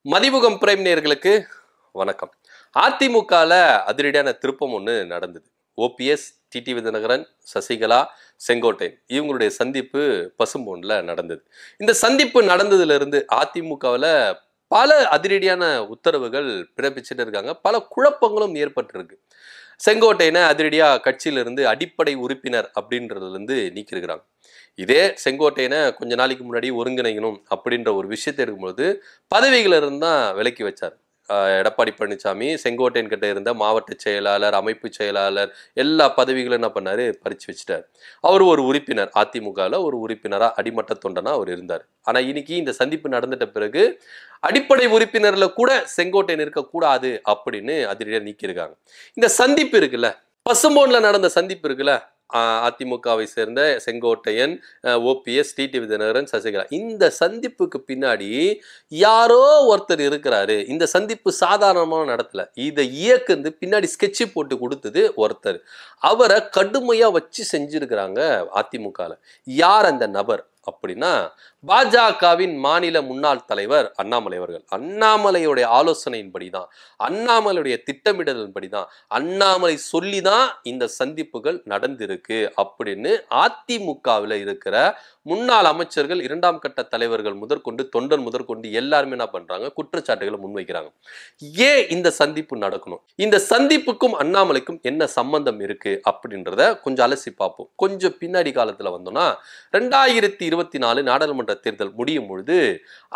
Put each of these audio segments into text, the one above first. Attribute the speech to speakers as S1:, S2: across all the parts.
S1: Mathimugam prime நேயர்களுக்கு வணக்கம். அதிமுகல அதிரடியான திருப்பம் ஒன்று நடந்தது. ஓபிஎஸ், டிடிவி தினகரன், சசிகலா, செங்கோட்டையன் இவங்களுடைய சந்திப்பு பசும்பொன்ல நடந்தது. இந்த சந்திப்பு நடந்ததுல இருந்து அதிமுகவில் பல அதிரடியான உத்தரவுகள் பிறப்பிச்சுட்டு இருக்காங்க. பல குழப்பங்களும் ஏற்பட்டிருக்கு. செங்கோட்டையனை அதிரடியா கட்சியிலிருந்து அடிப்படை உறுப்பினர் அப்படின்றதுல இருந்து நீக்கிருக்கிறாங்க. இதே செங்கோட்டையனை கொஞ்ச நாளைக்கு முன்னாடி ஒருங்கிணைக்கணும் அப்படின்ற ஒரு விஷயத்தை இருக்கும்போது பதவிகள் இருந்தா விலக்கி வச்சார். எடப்பாடி பழனிசாமி செங்கோட்டையன் கிட்ட இருந்த மாவட்ட செயலாளர், அமைப்பு செயலாளர் எல்லா பதவிகளும் என்ன பண்ணாரு, பறிச்சு வச்சுட்டார். அவர் ஒரு உறுப்பினர், அதிமுகவில் ஒரு உறுப்பினரா அடிமட்ட தொண்டனா அவர் இருந்தார். ஆனா இன்னைக்கு இந்த சந்திப்பு நடந்துட்ட பிறகு அடிப்படை உறுப்பினர்ல கூட செங்கோட்டையன் இருக்கக்கூடாது அப்படின்னு அதிரடியா நீக்கியிருக்காங்க. இந்த சந்திப்பு இருக்குல்ல, பசும்பொன்ல நடந்த சந்திப்பு இருக்குல்ல, அதிமுகவை சேர்ந்த செங்கோட்டையன், ஓபிஎஸ், டிடிவி தினகரன், சசிகலா, இந்த சந்திப்புக்கு பின்னாடி யாரோ ஒருத்தர் இருக்கிறாரு. இந்த சந்திப்பு சாதாரணமான நடத்தல, இதை இயக்குந்து பின்னாடி ஸ்கெட்சு போட்டு கொடுத்தது ஒருத்தர். அவரை கடுமையா வச்சு செஞ்சிருக்கிறாங்க அதிமுகல. யார் அந்த நபர் அப்படின்னா, பாஜகவின் மாநில முன்னாள் தலைவர் அண்ணாமலை அவர்கள். அண்ணாமலையுடைய ஆலோசனையின்படிதான், அண்ணாமலையுடைய திட்டமிடலின்படிதான், அண்ணாமலை சொல்லிதான் இந்த சந்திப்புகள் நடந்திருக்கு அப்படின்னு அதிமுகவில் இருக்கிற முன்னாள் அமைச்சர்கள், இரண்டாம் கட்ட தலைவர்கள் முதற்கொண்டு, தொண்டன் முதற்கொண்டு எல்லாருமே என்ன பண்றாங்க, குற்றச்சாட்டுகளை முன்வைக்கிறாங்க. ஏன் இந்த சந்திப்பு நடக்கணும், இந்த சந்திப்புக்கும் அண்ணாமலைக்கும் என்ன சம்பந்தம் இருக்கு அப்படின்றத கொஞ்சம் அலசி பார்ப்போம். கொஞ்சம் பின்னாடி காலத்துல வந்தோம்னா, 2024 நாடாளுமன்ற தேர்தல் முடியும் பொழுது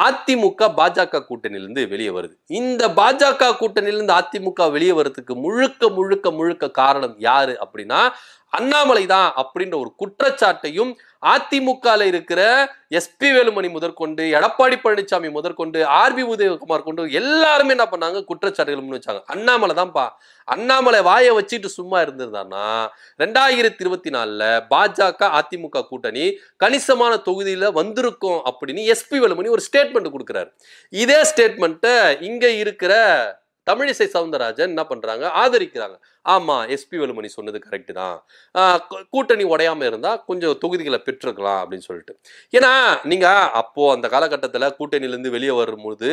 S1: அதிமுக பாஜக கூட்டணியிலிருந்து வெளியே வருது. இந்த பாஜக கூட்டணியிலிருந்து அதிமுக வெளியே வரதுக்கு முழுக்க முழுக்க முழுக்க காரணம் யாரு அப்படின்னா அண்ணாமலை தான் அப்படின்ற ஒரு குற்றச்சாட்டையும் அதிமுகல இருக்கிற எஸ்பி வேலுமணி முதற்கொண்டு, எடப்பாடி பழனிசாமி முதற்கொண்டு, ஆர்பி உதயகுமார் கொண்டு எல்லாருமே என்ன பண்ணாங்க, குற்றச்சாட்டுகள் முன் வச்சாங்க. அண்ணாமலை தான்ப்பா, அண்ணாமலை வாயை வச்சுட்டு சும்மா இருந்திருந்தான்னா 2024 பாஜக அதிமுக கூட்டணி கணிசமான தொகுதியில வந்திருக்கும் அப்படின்னு எஸ்பி வேலுமணி ஒரு ஸ்டேட்மெண்ட் கொடுக்கிறாரு. இதே ஸ்டேட்மெண்ட்டை இங்க இருக்கிற தமிழிசை சவுந்தரராஜன் என்ன பண்றாங்க, ஆதரிக்கிறாங்க. ஆமா, எஸ்பி வேலுமணி சொன்னது கரெக்ட் தான், கூட்டணி உடையாம இருந்தா கொஞ்சம் தொகுதிகளை பெற்றிருக்கலாம் அப்படின்னு சொல்லிட்டு. ஏன்னா நீங்க அப்போ அந்த காலகட்டத்தில் கூட்டணியிலிருந்து வெளியே வரும்போது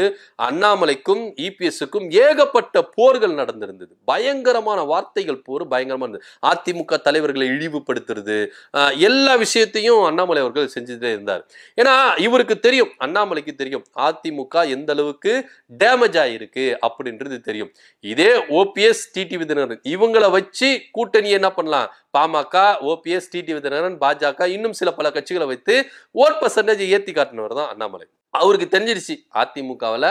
S1: அண்ணாமலைக்கும் இபிஎஸ்க்கும் ஏகப்பட்ட போர்கள் நடந்திருந்தது. பயங்கரமான வார்த்தைகள் போர் பயங்கரமா இருந்தது. அதிமுக தலைவர்களை இழிவுபடுத்துறது, எல்லா விஷயத்தையும் அண்ணாமலை அவர்கள் செஞ்சுட்டே இருந்தார். ஏன்னா இவருக்கு தெரியும், அண்ணாமலைக்கு தெரியும் அதிமுக எந்த அளவுக்கு டேமேஜ் ஆயிருக்கு அப்படின்றது தெரியும். இதே ஓபிஎஸ், டிடிவி தினகரன் இவங்களை வச்சு கூட்டணி என்ன பண்ணலாம், பாமக, ஓபிஎஸ், டிடிவி தினகரன், பாஜக இன்னும் சில பல கட்சிகளை வைத்து ஓட் பர்சன்டேஜ் ஏத்தி காட்டினவர் தான் அண்ணாமலை. அவருக்கு தெரிஞ்சிருச்சு அதிமுகவில்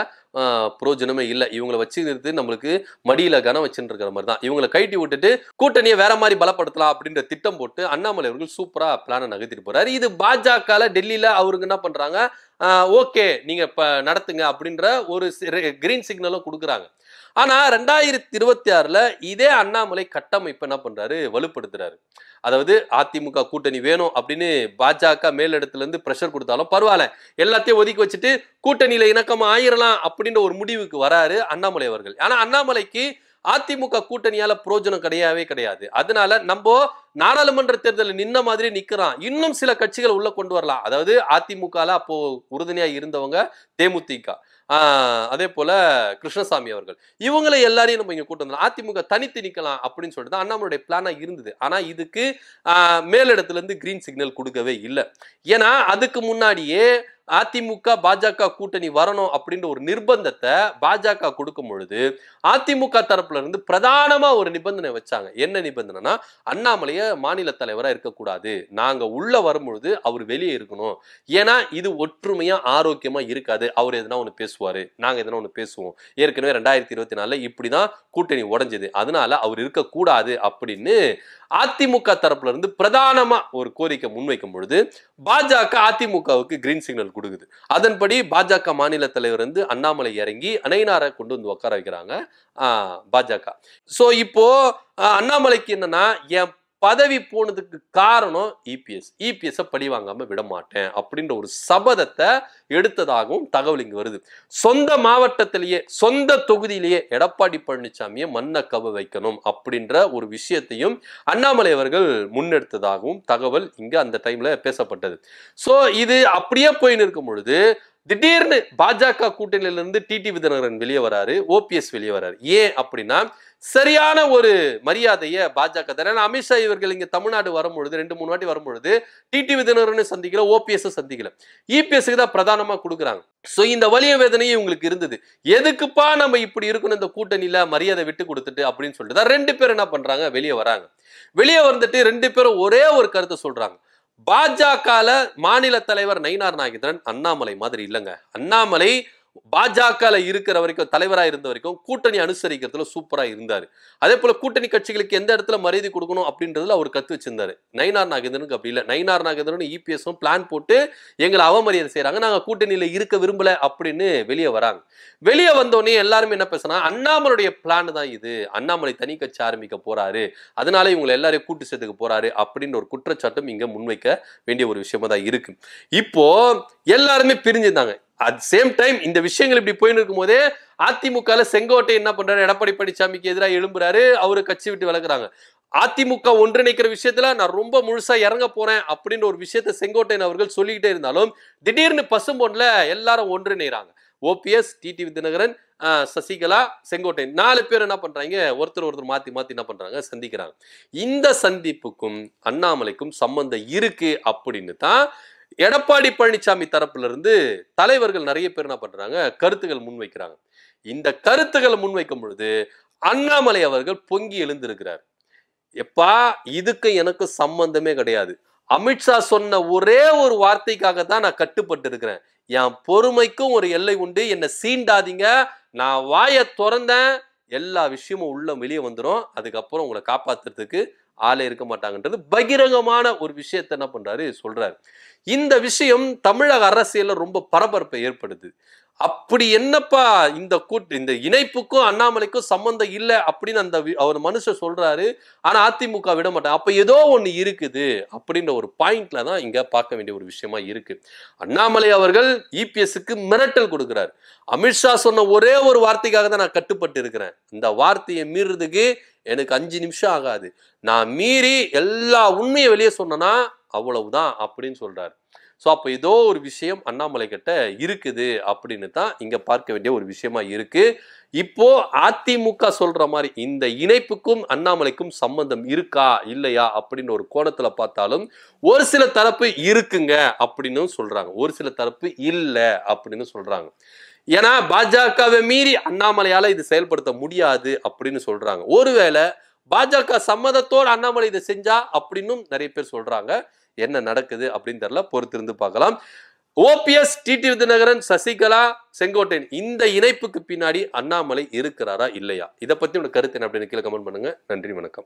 S1: புரோஜனமே இல்லை, இவங்களை வச்சு நிறுத்து நம்மளுக்கு மடியில கனம் வச்சுட்டு இருக்கிற மாதிரி தான், இவங்களை கைட்டி விட்டுட்டு கூட்டணியை வேற மாதிரி பலப்படுத்தலாம் அப்படின்ற திட்டம் போட்டு அண்ணாமலை அவர்கள் சூப்பரா பிளானை நகர்த்திட்டு போறாரு. இது பாஜக டெல்லியில அவருக்கு என்ன பண்றாங்க, ஓகே நீங்க இப்ப நடத்துங்க அப்படின்ற ஒரு கிரீன் சிக்னலும் கொடுக்குறாங்க. ஆனா 2026 இதே அண்ணாமலை கட்டமைப்பு என்ன பண்றாரு, வலுப்படுத்துறாரு. அதாவது அதிமுக கூட்டணி வேணும் அப்படின்னு பாஜக மேலிடத்துல இருந்து பிரஷர் கொடுத்தாலும் பரவாயில்ல, எல்லாத்தையும் ஒதுக்கி வச்சுட்டு கூட்டணியில இணக்கமா ஆயிரலாம் அப்படின்ற ஒரு முடிவுக்கு வராரு அண்ணாமலை அவர்கள். ஆனா அண்ணாமலைக்கு அதிமுக கூட்டணியால புரோஜனம் கிடையாது. அதனால நம்ம நாடாளுமன்ற தேர்தலில் நின்ன மாதிரி நிக்கிறான், இன்னும் சில கட்சிகள் உள்ள கொண்டு வரலாம். அதாவது அதிமுகல அப்போ உறுதுணையா இருந்தவங்க தேமுதிக, அதே போல கிருஷ்ணசாமி அவர்கள், இவங்களை எல்லாரையும் நம்ம இங்க கூட்டு வந்தோம், அதிமுக தனித்து நிக்கலாம் அப்படின்னு சொல்லிட்டு அண்ணாமலையுடைய பிளானா இருந்தது. ஆனா இதுக்கு மேலிடத்துல இருந்து கிரீன் சிக்னல் கொடுக்கவே இல்லை. ஏன்னா அதுக்கு முன்னாடியே அதிமுக பாஜக கூட்டணி வரணும் அப்படின்ற ஒரு நிர்பந்தத்தை பாஜக கொடுக்கும் பொழுது அதிமுக தரப்புல இருந்து பிரதானமா ஒரு நிபந்தனை வச்சாங்க. என்ன நிபந்தனைனா, அண்ணாமலைய மாநில தலைவரா இருக்கக்கூடாது, நாங்க உள்ள வரும்பொழுது அவர் வெளியே இருக்கணும். ஏன்னா இது ஒற்றுமையா ஆரோக்கியமா இருக்காது, அவர் எதனா ஒண்ணு பேசுவாரு, நாங்க எதனா ஒண்ணு பேசுவோம். ஏற்கனவே 2024 இப்படிதான் கூட்டணி உடைஞ்சது, அதனால அவர் இருக்கக்கூடாது அப்படின்னு அதிமுக தரப்புல இருந்து பிரதானமா ஒரு கோரிக்கை முன்வைக்கும் பொழுது பாஜக அதிமுகவுக்கு கிரீன் சிக்னல் கொடுக்குது. அதன்படி பாஜக மாநில தலைவர் வந்து அண்ணாமலை இறங்கி அணைனாரை கொண்டு வந்து உட்கார வைக்கிறாங்க பாஜக. சோ இப்போ அண்ணாமலைக்கு என்னன்னா, என் பதவி போனதுக்கு காரணம் இபிஎஸ் பழி வாங்காம விட மாட்டேன் அப்படின்ற ஒரு சபதத்தை எடுத்ததாகவும் தகவல் இங்கு வருது. சொந்த மாவட்டத்திலேயே சொந்த தொகுதியிலேயே எடப்பாடி பழனிசாமியை மண்ண கவ வைக்கணும் அப்படின்ற ஒரு விஷயத்தையும் அண்ணாமலை அவர்கள் முன்னெடுத்ததாகவும் தகவல் இங்க அந்த டைம்ல பேசப்பட்டது. சோ இது அப்படியே போயின்னு இருக்கும் பொழுது திடீர்னு பாஜக கூட்டணியில இருந்து டிடிவி தினகரன் வெளியே வராரு, ஓபிஎஸ் வெளியே வராரு. ஏன் அப்படின்னா சரியான ஒரு மரியாதையை பாஜக தர. அமித்ஷா இவர்கள் இங்க தமிழ்நாடு வரும்பொழுது 2-3 வாட்டி வரும்பொழுது டிடிவி தினகரன் சந்திக்கல, ஓபிஎஸ் சந்திக்கல, இபிஎஸ்க்கு தான் பிரதானமா கொடுக்குறாங்க. சோ இந்த வலிய வேதனையும் இவங்களுக்கு இருந்தது. எதுக்குப்பா நம்ம இப்படி இருக்கணும் இந்த கூட்டணியில மரியாதை விட்டு கொடுத்துட்டு அப்படின்னு சொல்லிட்டு தான் 2 பேர் என்ன பண்றாங்க, வெளியே வராங்க. வெளியே வந்துட்டு 2 பேரும் ஒரே ஒரு கருத்தை சொல்றாங்க. பாஜகல மாநில தலைவர் நயினார் நாகேந்திரன் அண்ணாமலை மாதிரி இல்லங்க. அண்ணாமலை பாஜகல இருக்கிற வரைக்கும், தலைவராக இருந்த வரைக்கும் கூட்டணி அனுசரிக்கிறதுல சூப்பரா இருந்தாரு. அதே போல கூட்டணி கட்சிகளுக்கு எந்த இடத்துல மரியாதை கொடுக்கணும் அப்படின்றதுல அவர் கத்து வச்சிருந்தாரு. நயினார் நாகேந்திரனுக்கு அப்படி இல்லை. நயினார் நாகேந்திரன் இபிஎஸும் பிளான் போட்டு எங்களை அவமரியாதை செய்யறாங்க, நாங்க கூட்டணியில இருக்க விரும்பல அப்படின்னு வெளியே வராங்க. வெளியே வந்தோடனே எல்லாருமே என்ன பேசுனா, அண்ணாமலையுடைய பிளான் தான் இது, அண்ணாமலை தனி கட்சி ஆரம்பிக்க போறாரு, அதனால இவங்களை எல்லாரையும் கூட்டு சேர்த்துக்க போறாரு அப்படின்னு ஒரு குற்றச்சாட்டும் இங்க முன்வைக்க வேண்டிய ஒரு விஷயமா தான் இருக்கு. இப்போ எல்லாருமே பிரிஞ்சிருந்தாங்க. அட் சேம் டைம் இந்த விஷயங்கள் இப்படி போயின்னு இருக்கும் போதே அதிமுக செங்கோட்டை என்ன பண்றாரு, எடப்பாடி பழனிசாமிக்கு எதிராக எழும்புறாரு, அவரு கட்சி விட்டு விலகுறாங்க. அதிமுக ஒன்றிணைக்கிற விஷயத்துல நான் ரொம்ப முழுசா இறங்க போறேன் அப்படின்னு ஒரு விஷயத்தை செங்கோட்டையன் அவர்கள் சொல்லிக்கிட்டே இருந்தாலும் திடீர்னு பசும்பொன்ல எல்லாரும் ஒன்றிணைறாங்க. ஓபிஎஸ், டிடிவி தினகரன், சசிகலா, செங்கோட்டையன் 4 பேர் என்ன பண்றாங்க, ஒருத்தர் மாத்தி மாத்தி என்ன பண்றாங்க, சந்திக்கிறாங்க. இந்த சந்திப்புக்கும் அண்ணாமலைக்கும் சம்பந்தம் இருக்கு அப்படின்னு தான் எடப்பாடி பழனிசாமி தரப்புல இருந்து தலைவர்கள் நிறைய பேர் என்ன பண்றாங்க, கருத்துக்கள் முன்வைக்கிறாங்க. இந்த கருத்துக்களை முன்வைக்கும் பொழுது அண்ணாமலை அவர்கள் பொங்கி எழுந்திருக்கிறார். எப்பா, இதுக்கு எனக்கு சம்பந்தமே கிடையாது. அமித்ஷா சொன்ன ஒரே ஒரு வார்த்தைக்காக தான் நான் கட்டுப்பட்டு இருக்கிறேன். என் பொறுமைக்கும் ஒரு எல்லை உண்டு, என்னை சீண்டாதீங்க. நான் வாயை திறந்தேன், எல்லா விஷயமும் உள்ள வெளியே வந்துடும், அதுக்கப்புறம் உங்களை காப்பாத்துறதுக்கு ஆளே இருக்க மாட்டாங்கன்றது பகிரங்கமான ஒரு விஷயத்தை என்ன பண்றாரு, சொல்றாரு. இந்த விஷயம் தமிழக அரசியல்ல ரொம்ப பரபரப்பை ஏற்படுது. அப்படி என்னப்பா இந்த இணைப்புக்கும் அண்ணாமலைக்கும் சம்பந்தம் இல்லை அப்படின்னு அந்த அவர் மனுஷன் சொல்றாரு. ஆனா அதிமுக விட மாட்டாங்க. அப்ப ஏதோ ஒண்ணு இருக்குது அப்படின்ற ஒரு பாயிண்ட்ல தான் இங்க பார்க்க வேண்டிய ஒரு விஷயமா இருக்கு. அண்ணாமலை அவர்கள் இபிஎஸ்க்கு மிரட்டல் கொடுக்கிறார். அமித்ஷா சொன்ன ஒரே ஒரு வார்த்தைக்காக தான் நான் கட்டுப்பட்டு இருக்கிறேன், இந்த வார்த்தையை மீறுறதுக்கு எனக்கு 5 நிமிஷம் ஆகாது, நான் மீறி எல்லா உண்மையை வெளியே சொன்னா அவ்வளவுதான் அப்படின்னு சொல்றாரு. ஸோ அப்போ ஏதோ ஒரு விஷயம் அண்ணாமலை கிட்ட இருக்குது அப்படின்னு தான் இங்க பார்க்க வேண்டிய ஒரு விஷயமா இருக்கு. இப்போ அதிமுக சொல்ற மாதிரி இந்த இணைப்புக்கும் அண்ணாமலைக்கும் சம்பந்தம் இருக்கா இல்லையா அப்படின்னு ஒரு கோணத்துல பார்த்தாலும் ஒரு சில தரப்பு இருக்குங்க அப்படின்னு சொல்றாங்க, ஒரு சில தரப்பு இல்லை அப்படின்னு சொல்றாங்க. ஏன்னா பாஜகவை மீறி அண்ணாமலையால இது செயல்படுத்த முடியாது அப்படின்னு சொல்றாங்க. ஒருவேளை பாஜக சம்மதத்தோடு அண்ணாமலை இதை செஞ்சா அப்படின்னு நிறைய பேர் சொல்றாங்க. என்ன நடக்குது அப்படின்னு தெரியல, பொறுத்திருந்து பார்க்கலாம். ஓபிஎஸ், டிடிவி தினகரன், சசிகலா, செங்கோட்டையன் இந்த இணைப்புக்கு பின்னாடி அண்ணாமலை இருக்கிறாரா இல்லையா, இதை பத்தி உங்க கருத்து என்ன அப்படின்னு கீழே கமெண்ட் பண்ணுங்க. நன்றி, வணக்கம்.